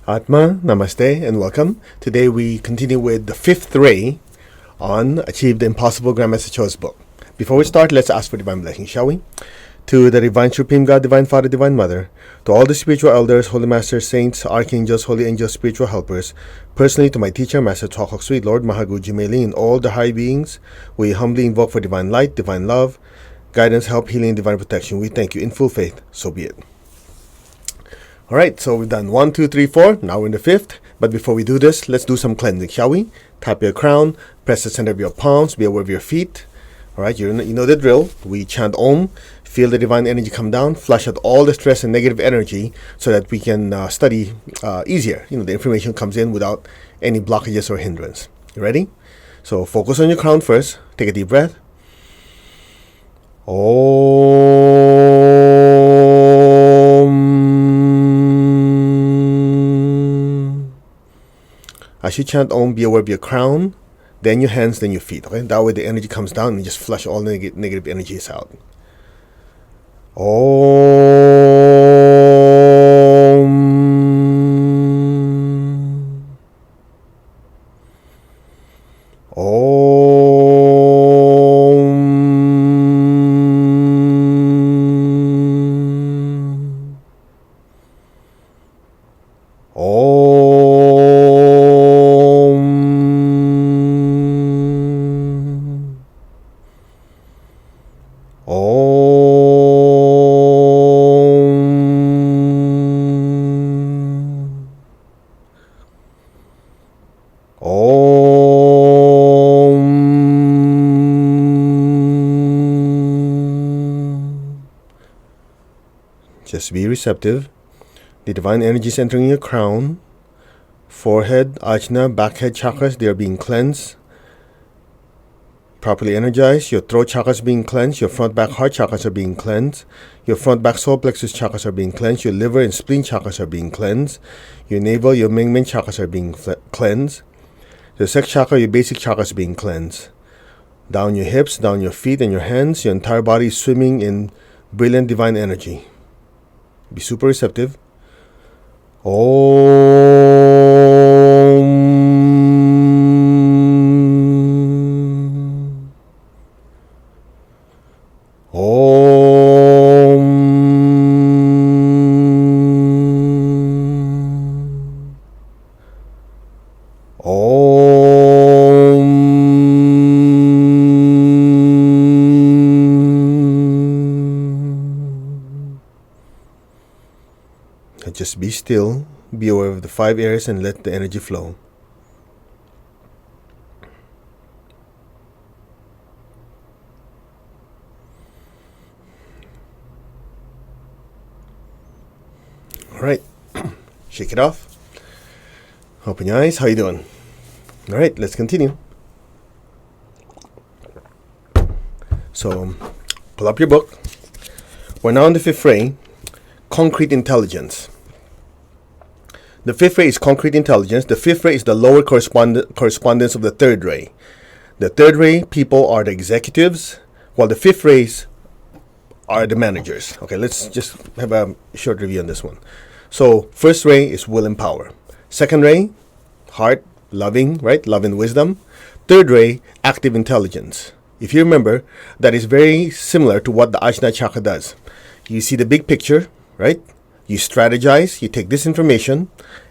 Atma, Namaste, and welcome. Today we continue with the fifth ray on Achieve the Impossible Grandmaster Cho's book. Before we start, let's ask for divine blessing, shall we? To the Divine Supreme God, Divine Father, Divine Mother, to all the spiritual elders, holy masters, saints, archangels, holy angels, spiritual helpers, personally to my teacher, Master Chokok Sweet Lord Mahaguji Mei and all the high beings, we humbly invoke for divine light, divine love, guidance, help, healing, divine protection. We thank you in full faith, so be it. All right, so we've done 1, 2, 3, 4. Now we're in the fifth. But before we do this, let's do some cleansing, shall we? Tap your crown, press the center of your palms, be aware of your feet. All right, you know the drill. We chant Om, feel the divine energy come down, flush out all the stress and negative energy so that we can study easier. The information comes in without any blockages or hindrance. You ready? So focus on your crown first. Take a deep breath. As you chant Om, be aware of your crown, then your hands, then your feet. Okay, that way the energy comes down and you just flush all the negative energies out. Om. Om. Om. Just be receptive. The divine energy is entering your crown, forehead, ajna, back head chakras. They are being cleansed, properly energized. Your throat chakras being cleansed. Your front back heart chakras are being cleansed. Your front back solar plexus chakras are being cleansed. Your liver and spleen chakras are being cleansed. Your navel, your Ming Men chakras are being cleansed. Your sex chakra, your basic chakras are being cleansed. Down your hips, down your feet and your hands. Your entire body is swimming in brilliant divine energy. Be super receptive. Om. Om. Om. Just be still, be aware of the 5 areas and let the energy flow. All right, shake it off. Open your eyes. How you doing? All right, let's continue. So, pull up your book. We're now in the fifth ray, concrete intelligence. The fifth ray is concrete intelligence. The fifth ray is the lower correspondence of the third ray. The third ray people are the executives, while the fifth rays are the managers. Okay, let's just have a short review on this one. So, first ray is will and power. Second ray, heart, loving, right? Love and wisdom. Third ray, active intelligence. If you remember, that is very similar to what the Ajna chakra does. You see the big picture, right? You strategize, you take this information,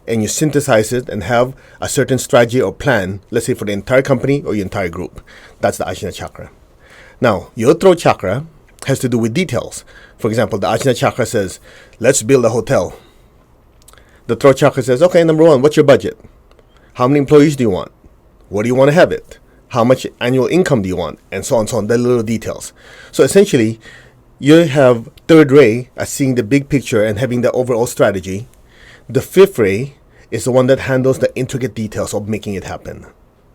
and you synthesize it and have a certain strategy or plan, let's say for the entire company or your entire group. That's the Ajna chakra. Now, your throat chakra has to do with details. For example, the Ajna chakra says, let's build a hotel. The throat chakra says, okay, number 1, what's your budget? How many employees do you want? What do you want to have it? How much annual income do you want? And so on, so on, the little details. So essentially, you have third ray as seeing the big picture and having the overall strategy. The fifth ray is the one that handles the intricate details of making it happen.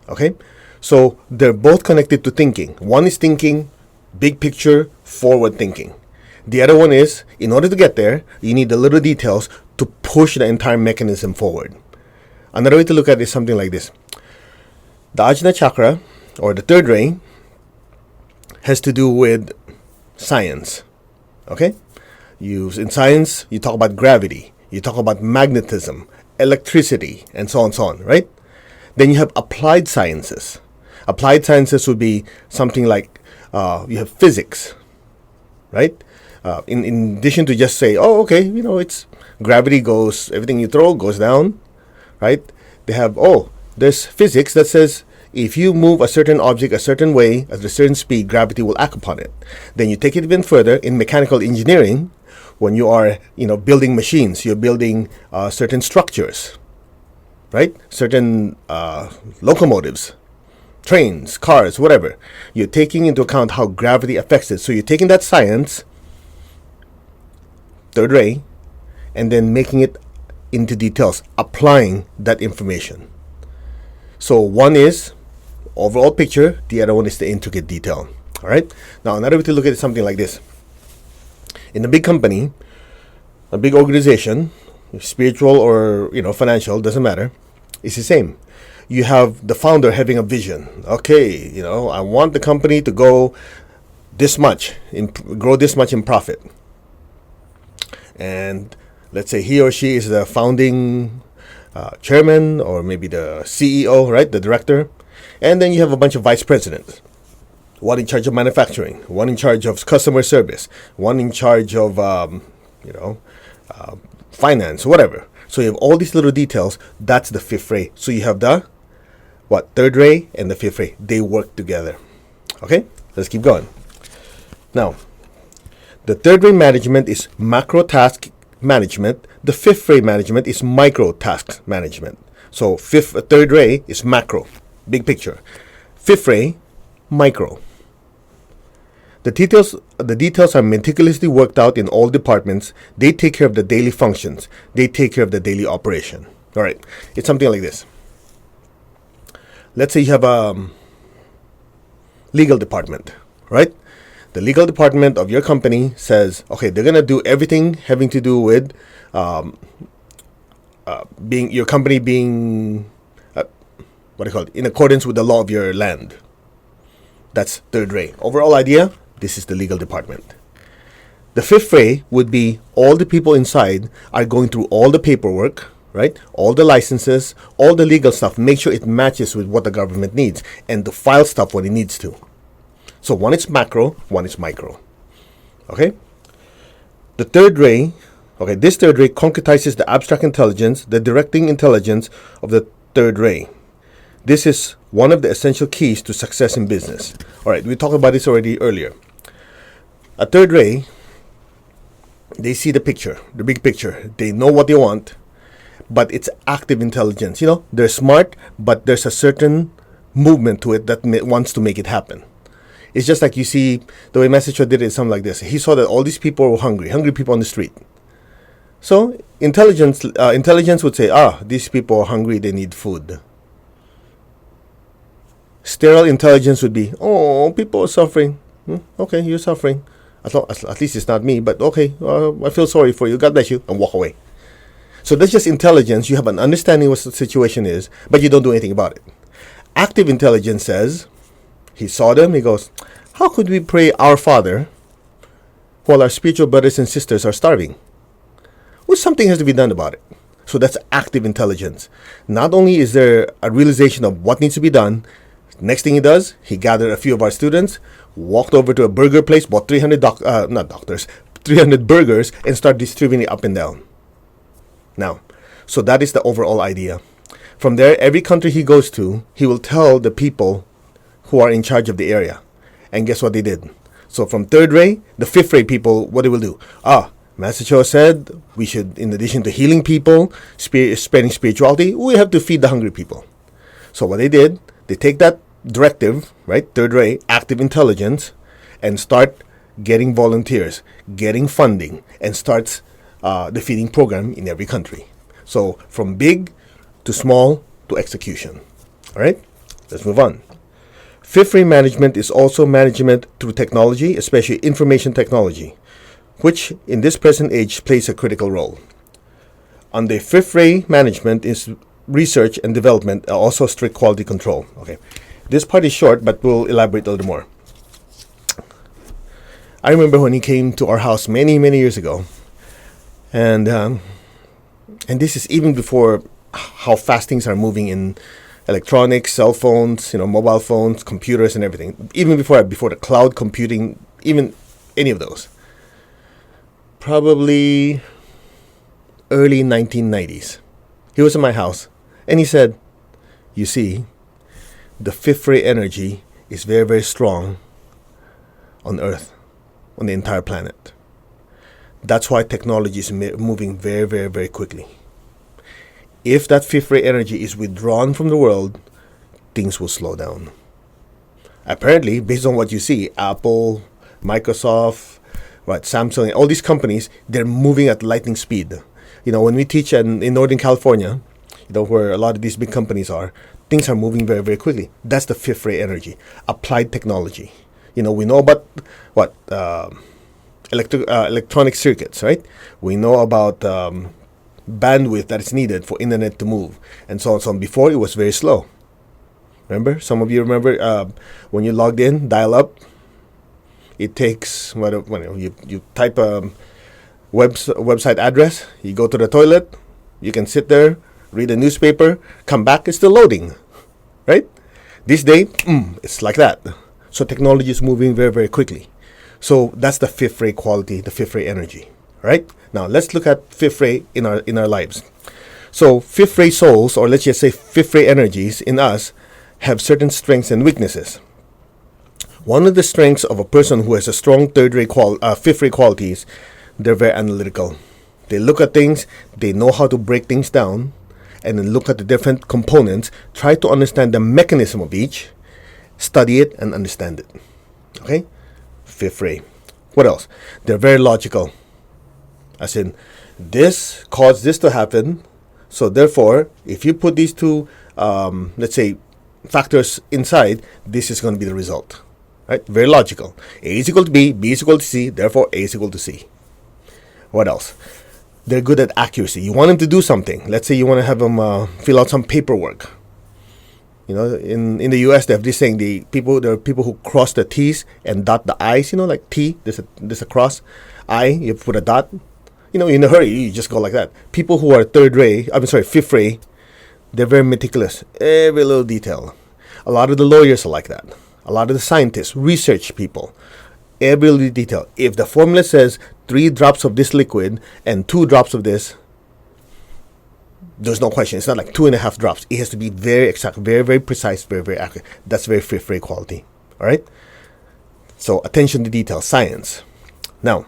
Okay? So they're both connected to thinking. One is thinking, big picture, forward thinking. The other one is, in order to get there, you need the little details to push the entire mechanism forward. Another way to look at it is something like this. The Ajna chakra, or the third ray, has to do with science. Okay? In science, you talk about gravity. You talk about magnetism, electricity, and so on, right? Then you have applied sciences. Applied sciences would be something like you have physics, right? In addition to just say, oh, okay, it's gravity goes, everything you throw goes down, right? They have, there's physics that says if you move a certain object a certain way at a certain speed, gravity will act upon it. Then you take it even further in mechanical engineering. When you are, building machines, you're building certain structures, right? Certain locomotives, trains, cars, whatever. You're taking into account how gravity affects it. So you're taking that science, third ray, and then making it into details, applying that information. So one is overall picture, the other one is the intricate detail. All right. Now another way to look at it is something like this. In a big company, a big organization, spiritual or financial, doesn't matter. It's the same. You have the founder having a vision. Okay, I want the company to go this much, grow this much in profit. And let's say he or she is the founding chairman or maybe the CEO, right? The director. And then you have a bunch of vice presidents. One in charge of manufacturing, one in charge of customer service, one in charge of, finance, whatever. So you have all these little details. That's the fifth ray. So you have the, third ray and the fifth ray. They work together. Okay, let's keep going. Now, the third ray management is macro task management. The fifth ray management is micro task management. So third ray is macro, big picture. Fifth ray, micro. The details are meticulously worked out in all departments. They take care of the daily functions. They take care of the daily operation. All right, it's something like this. Let's say you have a legal department, right? The legal department of your company says, okay, they're gonna do everything having to do with being your company being in accordance with the law of your land. That's third ray. Overall idea. This is the legal department. The fifth ray would be all the people inside are going through all the paperwork, right? All the licenses, all the legal stuff. Make sure it matches with what the government needs and to file stuff when it needs to. So one is macro, one is micro. Okay? The third ray, this third ray concretizes the abstract intelligence, the directing intelligence of the third ray. This is one of the essential keys to success in business. All right, we talked about this already earlier. A third ray, they see the picture, the big picture. They know what they want, but it's active intelligence. They're smart, but there's a certain movement to it that wants to make it happen. It's just like you see, the way Massachusetts did it is something like this. He saw that all these people were hungry people on the street. So intelligence would say, these people are hungry, they need food. Sterile intelligence would be, people are suffering. Okay, you're suffering. At least it's not me, but okay, I feel sorry for you. God bless you, and walk away. So that's just intelligence. You have an understanding what the situation is, but you don't do anything about it. Active intelligence says, he saw them, he goes, how could we pray our Father while our spiritual brothers and sisters are starving? Well, something has to be done about it. So that's active intelligence. Not only is there a realization of what needs to be done, next thing he does, he gathered a few of our students, walked over to a burger place, bought 300 burgers, and started distributing it up and down. Now, so that is the overall idea. From there, every country he goes to, he will tell the people who are in charge of the area. And guess what they did? So from third ray, the fifth ray people, what they will do? Master Cho said we should, in addition to healing people, spreading spirituality, we have to feed the hungry people. So what they did, they take that directive, right, third ray, active intelligence, and start getting volunteers, getting funding, and starts the feeding program in every country. So from big to small to execution. All right, let's move on. Fifth ray management is also management through technology, especially information technology, which in this present age plays a critical role. On the fifth ray management is research and development, also strict quality control. Okay, this part is short, but we'll elaborate a little more. I remember when he came to our house many years ago, and this is even before how fast things are moving in electronics, cell phones, mobile phones, computers, and everything. Even before the cloud computing, even any of those. Probably early 1990s. He was in my house, and he said, "You see, the fifth ray energy is very, very strong on Earth, on the entire planet. That's why technology is moving very, very, very quickly. If that fifth ray energy is withdrawn from the world, things will slow down." Apparently, based on what you see, Apple, Microsoft, Samsung, all these companies, they're moving at lightning speed. When we teach in Northern California, where a lot of these big companies are, things are moving very, very quickly. That's the fifth ray energy, applied technology. We know about electronic circuits, right? We know about bandwidth that is needed for internet to move, and so on. So before, it was very slow. Remember? Some of you remember when you logged in, dial up. It takes you type a website address. You go to the toilet. You can sit there, read a newspaper, come back. It's still loading, right? This day, it's like that. So technology is moving very, very quickly. So that's the fifth ray quality, the fifth ray energy, right? Now let's look at fifth ray in our lives. So fifth ray souls, or let's just say fifth ray energies in us, have certain strengths and weaknesses. One of the strengths of a person who has a strong fifth ray qualities, they're very analytical. They look at things, they know how to break things down, and then look at the different components, try to understand the mechanism of each, study it, and understand it. Okay? Fifth ray. What else? They're very logical. As in, this caused this to happen, so therefore, if you put these two, let's say, factors inside, this is going to be the result. Right? Very logical. A is equal to B, B is equal to C, therefore A is equal to C. What else? They're good at accuracy. You want them to do something. Let's say you want to have them fill out some paperwork. In the U.S. they have this saying: there are people who cross the T's and dot the I's. Like T, there's a cross. I, you put a dot. In a hurry, you just go like that. People who are fifth ray, they're very meticulous. Every little detail. A lot of the lawyers are like that. A lot of the scientists, research people, every little detail. If the formula says 3 drops of this liquid and 2 drops of this, there's no question. It's not like 2.5 drops. It has to be very exact, very, very precise, very, very accurate. That's very fifth ray quality. All right? So attention to detail, science. Now,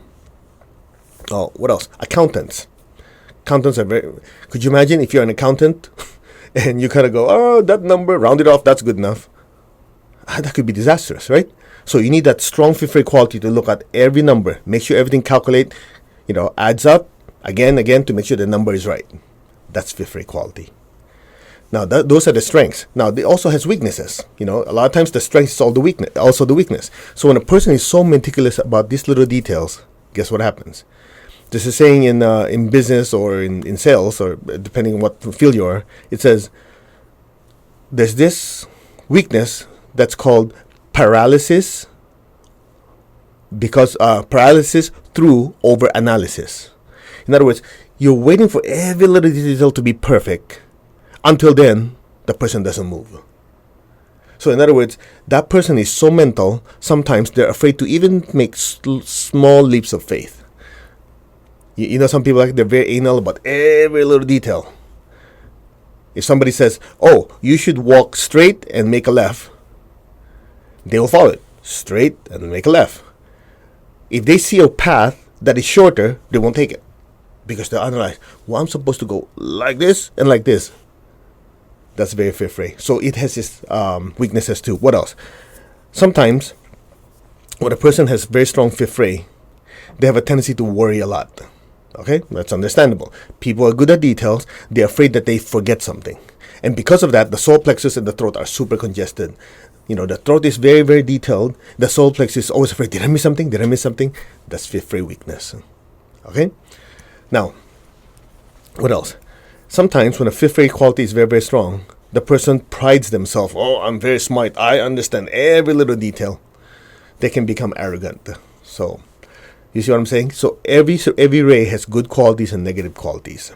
what else? Accountants. Accountants are very... Could you imagine if you're an accountant and you kind of go, "Oh, that number, round it off, that's good enough." That could be disastrous, right? So you need that strong fifth ray quality to look at every number, make sure everything adds up again to make sure the number is right. That's fifth ray quality. Now those are the strengths. Now they also has weaknesses. A lot of times the strength is also the weakness. So when a person is so meticulous about these little details, guess what happens? There's a saying in business or in sales, or depending on what field you are, it says there's this weakness that's called paralysis through over-analysis. In other words, you're waiting for every little detail to be perfect. Until then, the person doesn't move. So in other words, that person is so mental, sometimes they're afraid to even make small leaps of faith. Some people, they're very anal about every little detail. If somebody says, "Oh, you should walk straight and make a left," they will follow it. Straight and make a left. If they see a path that is shorter, they won't take it. Because they'll analyze, "Well, I'm supposed to go like this and like this." That's very fifth ray. So it has its weaknesses too. What else? Sometimes, when a person has very strong fifth ray, they have a tendency to worry a lot. Okay? That's understandable. People are good at details. They're afraid that they forget something. And because of that, the solar plexus and the throat are super congested. The throat is very, very detailed. The solar plexus is always afraid, "Did I miss something? Did I miss something?" That's fifth ray weakness. Okay? Now, what else? Sometimes when a fifth ray quality is very, very strong, the person prides themselves. "Oh, I'm very smart. I understand every little detail." They can become arrogant. So, you see what I'm saying? So every ray has good qualities and negative qualities.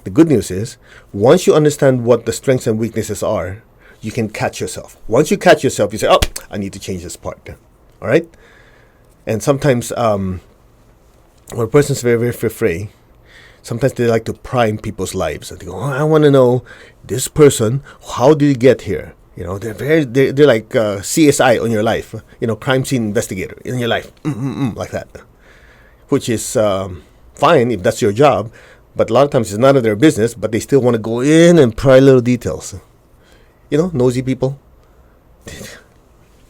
The good news is, once you understand what the strengths and weaknesses are, you can catch yourself. Once you catch yourself, you say, oh, I need to change this part. All right? And sometimes when a person's very, very free, sometimes they like to prime people's lives. And they go, oh, I want to know this person, how did he get here? They're like CSI on your life, crime scene investigator in your life, like that. Which is fine if that's your job, but a lot of times it's none of their business, but they still want to go in and pry little details. Nosy people.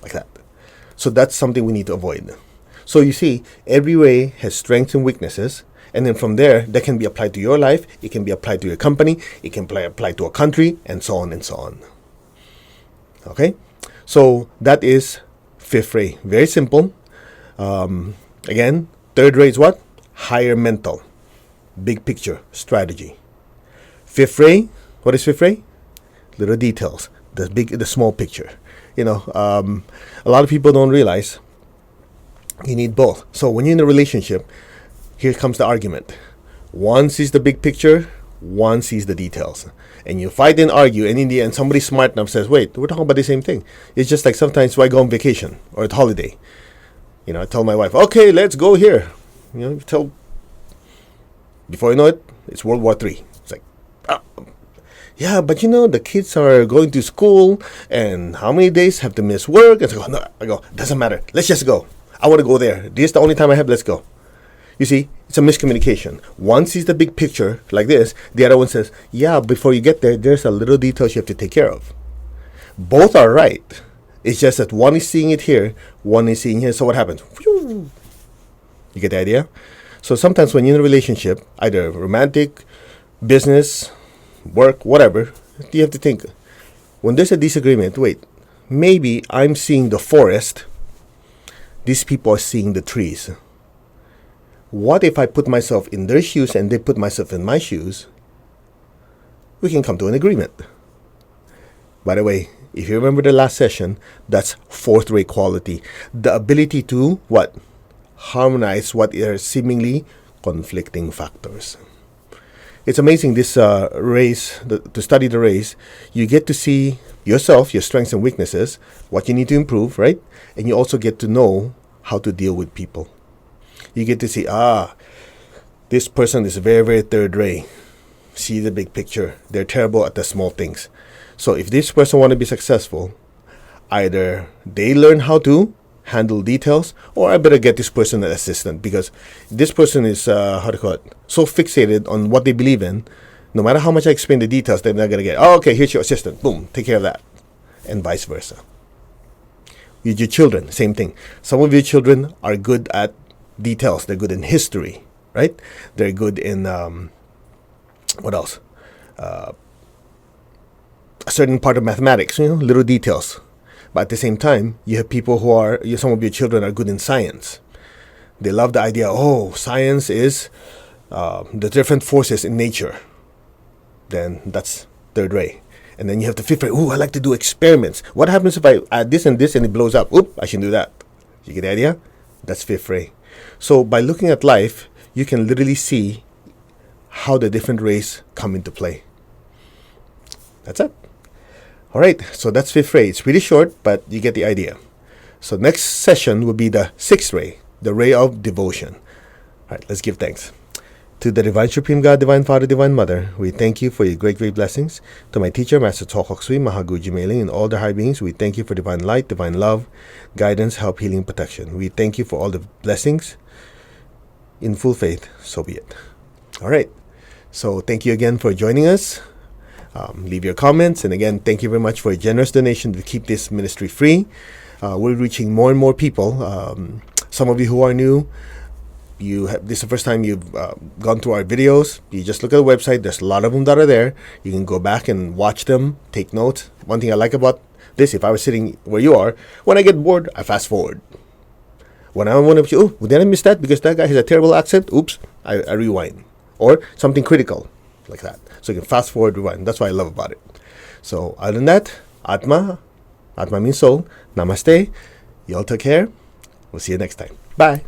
Like that. So that's something we need to avoid. So you see, every way has strengths and weaknesses, and then from there, that can be applied to your life, it can be applied to your company, it can be applied to a country, and so on and so on. Okay? So that is fifth ray. Very simple. Again, third ray is what? Higher mental. Big picture, strategy. Fifth ray, what is fifth ray? Little details, the small picture. A lot of people don't realize you need both. So when you're in a relationship, here comes the argument. One sees the big picture, one sees the details. And you fight and argue, and in the end, somebody smart enough says, wait, we're talking about the same thing. It's just like sometimes when I go on vacation or at holiday. I tell my wife, okay, let's go here. Before you know it, it's World War III. It's like, yeah, but the kids are going to school, and how many days have to miss work? And so I go, doesn't matter. Let's just go. I want to go there. This is the only time I have. Let's go. You see, it's a miscommunication. One sees the big picture like this. The other one says, yeah, before you get there, there's a little details you have to take care of. Both are right. It's just that one is seeing it here, one is seeing here. So what happens? You get the idea? So sometimes when you're in a relationship, either romantic, business, work, whatever, you have to think, when there's a disagreement, wait, maybe I'm seeing the forest, these people are seeing the trees. What if I put myself in their shoes and they put myself in my shoes? We can come to an agreement. By the way, if you remember the last session, that's fourth ray quality. The ability to, what? Harmonize what are seemingly conflicting factors. It's amazing, this race, to study the race, you get to see yourself, your strengths and weaknesses, what you need to improve, right? And you also get to know how to deal with people. You get to see, this person is very, very third ray. See the big picture. They're terrible at the small things. So if this person want to be successful, either they learn how to handle details, or I better get this person an assistant, because this person is, so fixated on what they believe in. No matter how much I explain the details, they're not going to get, okay, here's your assistant. Boom, take care of that. And vice versa. With your children, same thing. Some of your children are good at details. They're good in history, right? They're good in, what else? A certain part of mathematics, little details. But at the same time, you have people who are, some of your children are good in science. They love the idea, science is the different forces in nature. Then that's third ray. And then you have the fifth ray. I like to do experiments. What happens if I add this and this and it blows up? I shouldn't do that. You get the idea? That's fifth ray. So by looking at life, you can literally see how the different rays come into play. That's it. All right, so that's fifth ray. It's pretty short, but you get the idea. So next session will be the sixth ray, the ray of devotion. All right, let's give thanks. To the Divine Supreme God, Divine Father, Divine Mother, we thank you for your great, great blessings. To my teacher, Master Tok Kok Sui, Mahaguji Mailing, and all the high beings, we thank you for divine light, divine love, guidance, help, healing, protection. We thank you for all the blessings. In full faith, so be it. All right, so thank you again for joining us. Leave your comments, and again, thank you very much for a generous donation to keep this ministry free. We're reaching more and more people. Some of you who are new, this is the first time you've gone through our videos. You just look at the website. There's a lot of them that are there. You can go back and watch them, take notes. One thing I like about this, if I was sitting where you are, when I get bored, I fast forward. When I want to, did I miss that because that guy has a terrible accent? Oops, I rewind. Or something critical like that. So you can fast forward, rewind. That's what I love about it. So other than that, Atma means soul. Namaste. You all take care. We'll see you next time. Bye.